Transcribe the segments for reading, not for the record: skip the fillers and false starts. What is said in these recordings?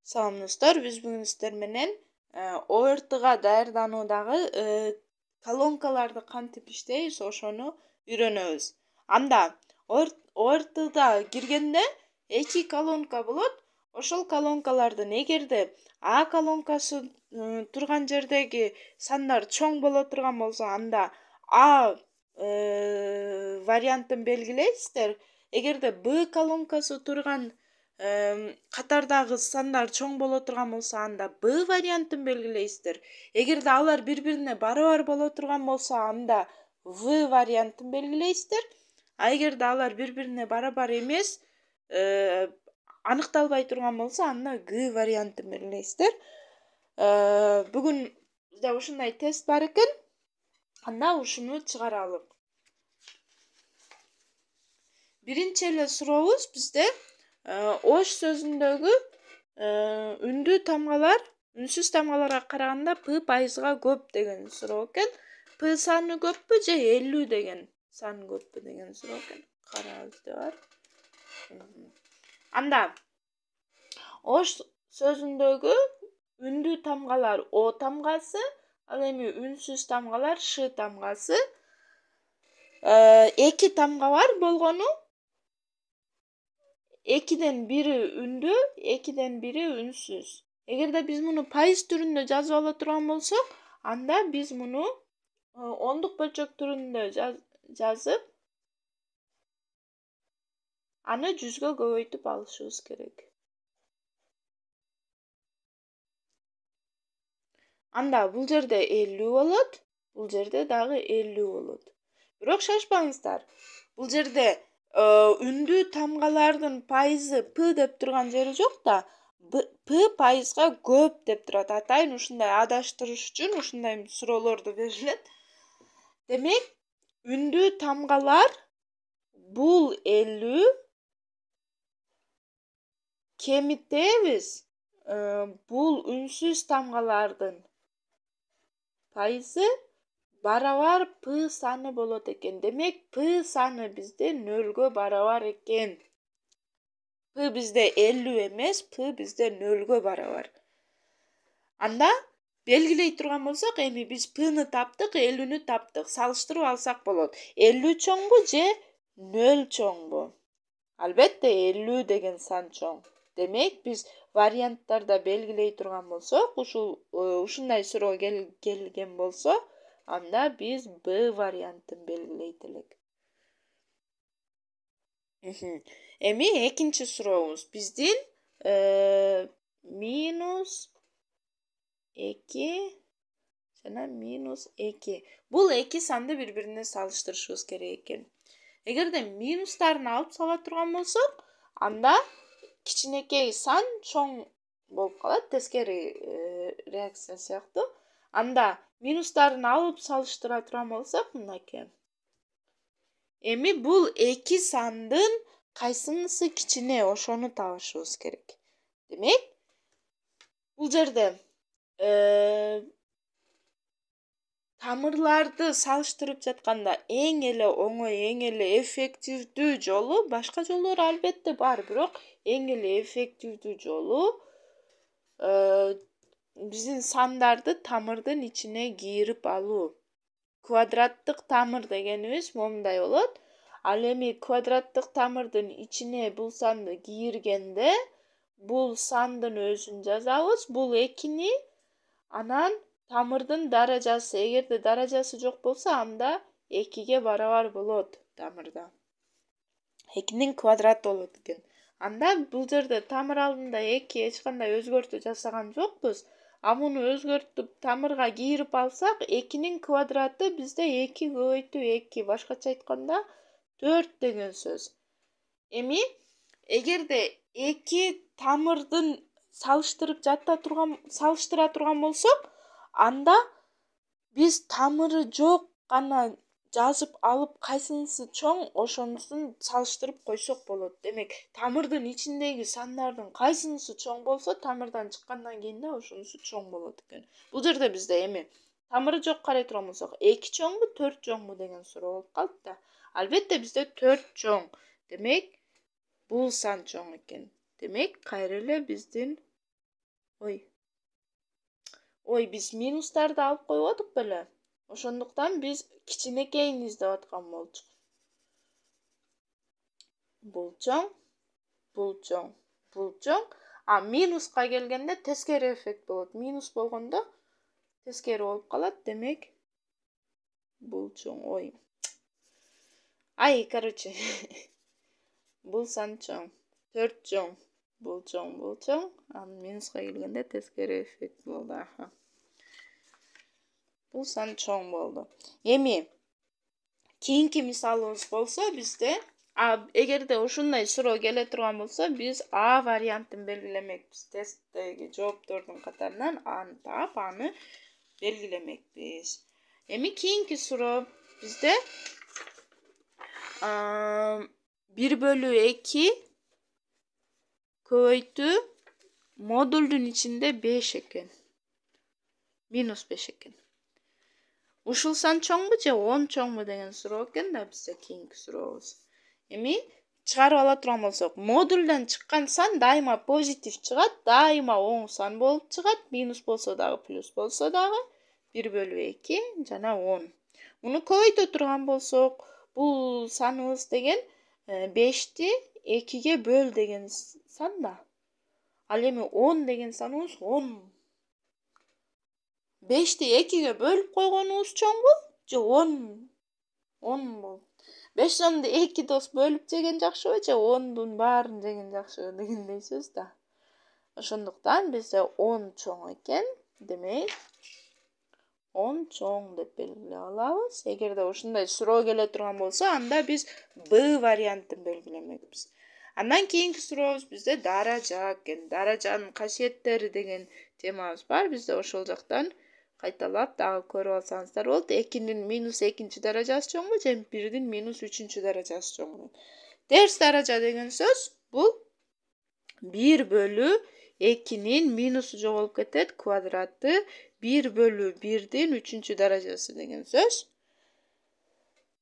Салам достор, биз бүгүн сиздер менен ОРТга даярдануудагы колонкаларды кантип иштейбиз ошону үйрөнөбүз. Анда ОРТда киргенде 2 колонка болот. Ошол колонкалардын эгерде А колонкасы турган жердеги сандар чоң боло турган болсо, анда А вариантын белгилейсиздер. Эгерде Б колонкасы турган катардагы сандар чоң боло турган болсо, анда Б вариантын белгилейсиздер. Эгерде алар бири-бирине барабар боло турган болсо, анда В вариантын белгилейсиздер. А эгерде алар бири-бирине барабар эмес, аныкталбай турган болсо, анда Г вариантын белгилейсиздер. Бүгүн бизде ушундай тест бар экен. Анда ушуну чыгаралы. Биринчи эле сурообуз бизде ош сөзүндөгү үндүү тамгалар үнсүз тамгаларга караганда П пайызга көп деген суроо экен. П саны көппү же 50 деген сан көппү деген суроо экен. Карабызды бар. Анда ош сөзүндөгү үндүү тамгалар О тамгасы, ал эми үнсүз тамгалар Ш тамгасы. 2 тамга бар болгону 2ден бири үндүү, 2ден бири үнсүз. Эгерде биз муну пайыз түрүндө жазып ала турган болсок, анда биз муну ондук бөлчөк түрүндө жазып, аны 100гө көбөйтүп алышыбыз керек. Анда бул жерде 50 болот, бул жерде дагы 50 болот. Бирок шашпаңыздар. Бул жерде үндүү тамгалардын пайызы П деп турган жери жок да, П пайызга көп деп турат. Атайын ушундай адаштырыш үчүн ушундай суроолорду берилет. Демек, үндүү тамгалар бул 50, кемитебиз бул үнсүз тамгалардын пайызы барабар П саны болот экен. Демек, П саны бизде 0гө барабар экен. П бизде 50 эмес, П бизде 0гө барабар. Анда белгилей турган болсок, эми биз П'ны таптык, 50-нү таптык. Салыштырып алсак болот. 50 чоңбу же 0 чоңбу? Албетте 50 деген сан чоң. Демек, биз варианттарда белгилей турган болсок, ушундай суроо келген болсо, анда биз Б вариантын белгилейт элек. Эми экинчи сурообуз биздин минус 2 жана минус 2. Бул 2 санды бири-бирине салыштырышыбыз керек экен. Эгерде минустарын алып сала турган болсок, анда кичинекей сан чоң болуп калат, тескери реакция сыяктуу. Анда минустарын алып салыштыра турган болсок, мынакей. Эми бул 2 сандын кайсынысы кичине, ошону табышыбыз керек. Демек, бул жерде тамырларды салыштырып жатканда эң эле оңой, эң эле эффективдүү жолу, башка жолдору албетте бар, бирок эң эле эффективдүү жолу биздин сандарды тамырдын ичине кийирип алуу. Квадраттык тамыр дегенибиз момундай болот. Ал эми квадраттык тамырдын ичине бул санды кийиргенде, бул сандын өзүн жазабыз, бул 2-ни, анан тамырдын даражасы, эгерде даражасы жок болсо, анда 2ге барабар болот тамырда. 2-нин квадраты болот экен. Анда бул жерде тамыр алдында 2 эч кандай өзгөртүү жасаган жокпуз. А муну өзгөртүп тамырга кийирип алсак, 2-нин квадраты бизде 2 көбөйтүү 2, башкача айтканда 4 деген сөз. Эми эгерде 2 тамырдын салыштыра турган болсок, анда биз тамыры жок гана жазып алып, кайсынысы чоң, ошонусун салыштырып койсок болот. Демек, тамырдын ичиндеги сандардын кайсынысы чоң болсо, тамырдан чыккандан кийин да ошонусу чоң болот экен. Бул жерде бизде эми тамыры жок карай турган болсок, 2 чоңбу, 4 чоңбу деген суроо болуп калат да. Албетте бизде 4 чоң. Демек, бул сан чоң экен. Демек, кайра эле биздин Ой, биз минустарды алып коюп атык беле. Ошондуктан биз кичинекейин издеп аткан болчук. Бул чоң, бул чоң, бул чоң. А минуска келгенде тескери эффект болот. Минус болгондо тескери болуп калат, демек бул чоң. Ой. Короче. Бул сан чоң. 4 чоң. Бул чоң, бул чоң. Анын минуска келгенде тескери эффект болду. Бул сан чоң болду. Эми кийинки мисалыбыз болсо бизде, эгерде ушундай суроо келе турган болсо, биз А вариантын белгилемекпиз. Тесттеги жооптордун катарынан аны таап, аны белгилемекпиз. Эми кийинки суроо бизде 1/2 көбөйтүү модулдун ичинде 5 экен. Минус 5 экен. Ушул сан чоңбу же 10 чоңбу деген суроо экен да бизде кийинки сурообуз. Эми чыгарып ала турган болсок, модулдан чыккан сан дайыма позитив чыгат, дайыма оң сан болуп чыгат, минус болсо дагы, плюс болсо дагы 1/2 жана 10. Муну көбөйтө турган болсок, бул саныбыз деген 5ти 2ге бөл деген сан да. Ал эми 10 деген саныбыз 10. 5ти 2ге бөлүп койгонубуз чоңбу же 10? 10 болду. 5 сомду 2 дос бөлүп жеген жакшыбы же 10дун баарын жеген жакшыбы дегендей сөз да. Ошондуктан бизде 10 чоң экен. Демек 10 чоң деп белгилеп алабыз. Эгерде ушундай суроо келе турган болсо, анда биз Б вариантын белгилемекпиз. Андан кийинки сурообуз бизде даража экен. Даражанын касиеттери деген темабыз бар. Бизде ошол жактан кайталап дагы көрүп алсаңыздар болот. 2-нин минус 2 даражасы чоңбу же 1-дин минус 3 даражасы чоңбу? Терс даража деген сөз бул 1/2-нин минусу жоголуп кетет, квадраты 1/1-дин 3 даражасы деген сөз.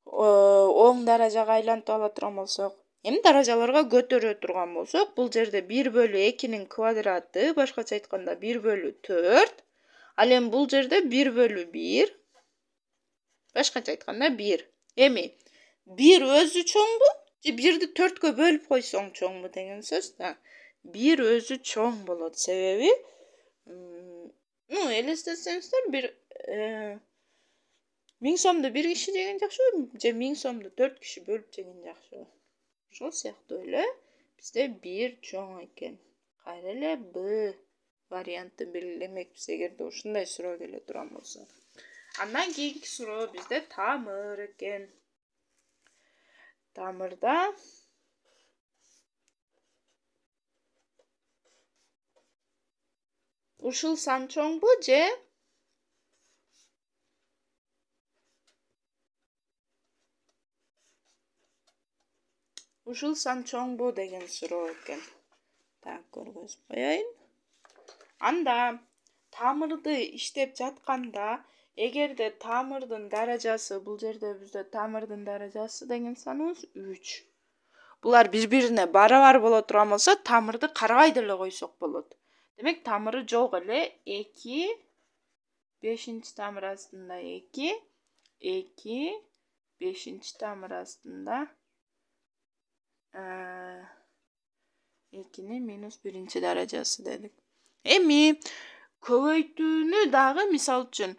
Оң даражага айлантып ала турган болсок, эми даражаларга көтөрө турган болсок, бул жерде 1/2-нин квадраты, башкача айтканда 1/4. Ал эми бул жерде 1/1. Башкача айтканда 1. Эми 1 өзү чоңбу же 1ди 4кө бөлүп койсоң чоңбу деген сөз да. 1 өзү чоң болот. Себеби элестетсеңиздер, 1000 сомду 1 киши жеген жакшыбы же 1000 сомду 4 киши бөлүп жеген жакшыбы? Ошол сыяктуу эле бизде 1 чоң экен. Кайра эле Б вариантын белгилемекпиз, эгерде ушундай суроо келе турган болсо. Андан кийинки суроо бизде тамыр экен. Тамырда ушул сан чоңбу же ушул сан чоңбу деген суроо экен. Так, көргөзүп коеюн. Анда тамырды иштеп жатканда, эгерде тамырдын даражасы, бул жерде бизде тамырдын даражасы деген саныбыз 3. Булар бири-бирине барабар боло турган болсо, тамырды карабай деле койсок болот. Демек тамыры жок эле 2, 5-тамыр астында 2, 5-тамыр астында 2-нин минус 1 даражасы дедик. Эми көбөйтүүнү дагы, мисал үчүн,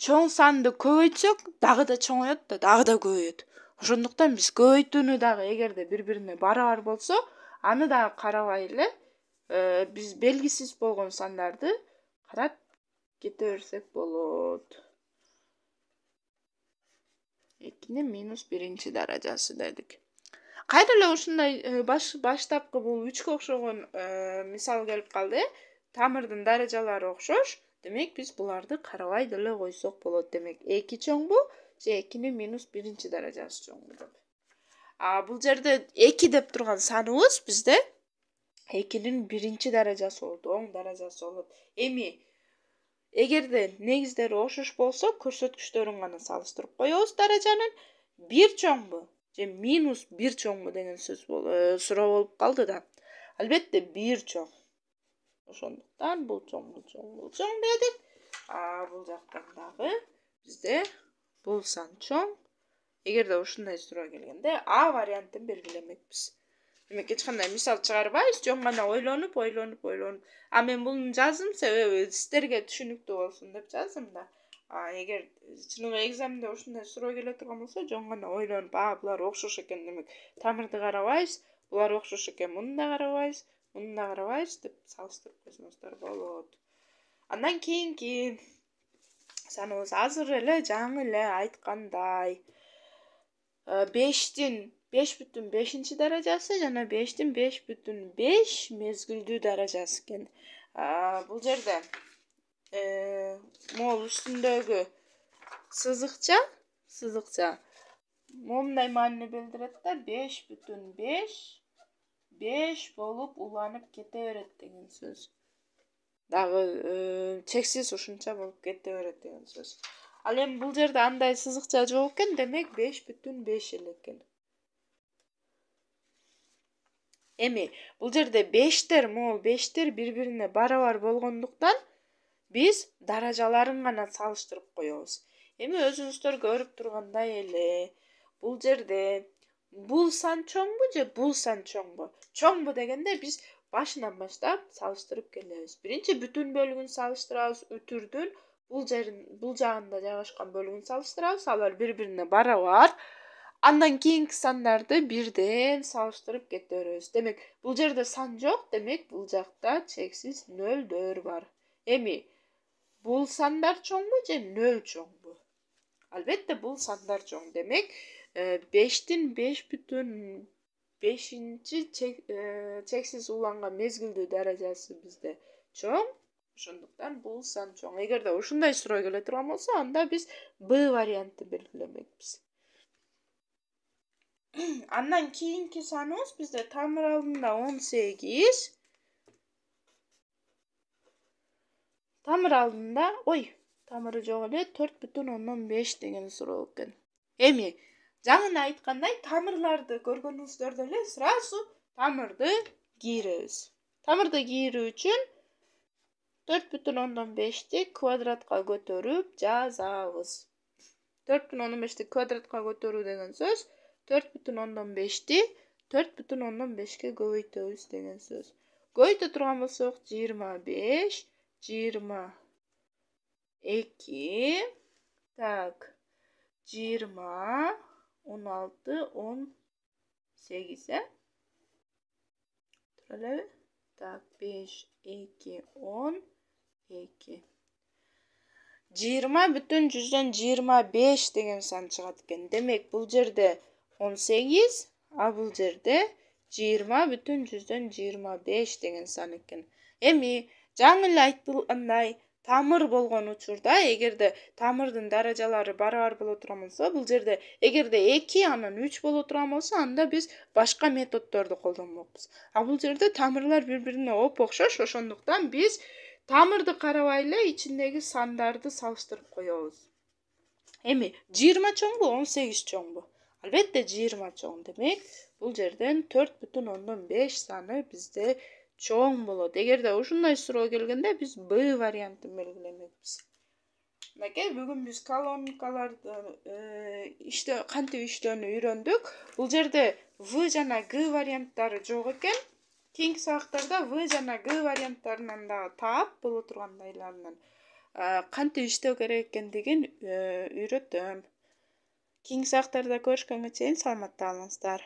чоң санды көбөйтсөк, дагы да чоңоет да, дагы да көбөйөт. Ошондуктан биз көбөйтүүнү дагы эгерде бири-бирине барабар болсо, аны дагы карабай эле биз белгисиз болгон сандарды карап кете берсек болот. 2-нин минус 1 даражасы дедик. Кайра эле ушундай баштапкы бул 3кө окшогон мисал келип калды. Тамырдын даражалары окшош. Демек биз буларды карабай деле койсок болот. Демек 2 чоңбу же 2-нин минус 1 даражасы чоңбу деп. Бул жерде 2 деп турган саныбыз бизде 2-нин 1 даражасы болот, оң даражасы болот. Эми эгерде негиздери окшош болсо, көрсөткүчтөрүн гана салыштырып коебуз даражанын. 1 чоңбу же минус 1 чоңбу деген сөз суроо болуп калды да. Албетте 1 чоң. Ошондуктан бул чоң дедик. Бул жактан дагы бизде бул сан чоң. Эгерде ушундай суроо келгенде А вариантын белгилемекпиз. Демек эч кандай мисал чыгарбайбыз, жөн гана ойлонуп. Мен буну жаздым себеби сиздерге түшүнүктүү болсун деп жаздым да. Эгер чыныгы экзаменде ушундай суроо келе турган болсо, жөн гана ойлонуп, булар окшош экен, демек тамырды карабайбыз, булар окшош экен, муну да карабайбыз деп салыштырып койсоңуздар болот. Андан кийинки саныбыз азыр эле жаңы эле айткандай 5тин 5,5 даражасы жана 5тин 5,5 мезгилдүү даражасы экен. Бул жерде могул үстүндөгү сызыкча момундай маанини билдирет да, 5,5 болуп уланып кете берет деген сөз. Дагы чексиз ушунча болуп кете берет деген сөз. Ал эми бул жерде андай сызыкча жок экен, демек 5,5 эле экен. Эми бул жерде могул бештер бири-бирине барабар болгондуктан биз даражаларын гана салыштырып коебуз. Эми өзүңүздөр көрүп тургандай эле, бул жерде бул сан чоңбу же бул сан чоңбу? Чоңбу дегенде биз башынан баштап салыштырып келебиз. Биринчи бүтүн бөлүгүн салыштырабыз, үтүрдүн бул жагында жайгашкан бөлүгүн салыштырабыз, алар бири-бирине барабар. Андан кийинки сандарды бирден салыштырып кете беребиз. Демек, бул жерде сан жок, демек бул жакта чексиз нөлдөр бар. Эми бул сандар чоңбу же нөл чоңбу? Албетте бул сандар чоң. Демек, 5тин 5,5 чексиз уланган мезгилдүү даражасы бизде чоң. Ошондуктан бул сан чоң. Эгерде ушундай суроо келе турган болсо, анда биз Б вариантты белгилемекпиз. Андан кийинки саныбыз бизде тамыр алдында 18. Тамыр алдында, тамыры жок эле 4,5 деген суроо экен. Эми жаңы айткандай, тамырларды көргөнүңүздөрдө эле сразу тамырды кийиребиз. Тамырды кийирүү үчүн 4,5ти квадратка көтөрүп жазабыз. 4,5ти квадратка көтөрүү деген сөз 4,5ти 4,5ке көбөйтөбүз деген сөз. Көбөйтө турган болсок 25, 22, 20, 16, 18, Туралабы? 5, 2, 12. 20,25 деген сан чыгат экен. Демек, бул жерде 18, бул жерде 20,25 деген сан экен. Эми жаңы эле айтылгандай, тамыр болгон учурда, эгерде тамырдын даражалары барабар боло турган болсо, бул жерде эгерде 2 анан 3 боло турган болсо, анда биз башка методдорду колдонмокпуз. Бул жерде тамырлар бири-бирине окшош, ошондуктан биз тамырды карабай эле ичиндеги сандарды салыштырып коебуз. Эми 20 чоңбу, 18 чоңбу? Албетте 20 чоң. Демек, бул жерден 4,5 саны бизде чоң болот. Эгерде ушундай суроо келгенде биз Б вариантын белгилемекпиз. Мынакей, бүгүн биз колонкаларды кантип иштөөнү үйрөндүк. Бул жерде В жана Г варианттары жок экен. Кийинки сабактарда В жана Г варианттарынан дагы таап боло тургандайларынан кантип иштөө керек экендигин үйрөтөм. Кийинки сабактарда көрүшкөнгө чейин саламатта калыңыздар.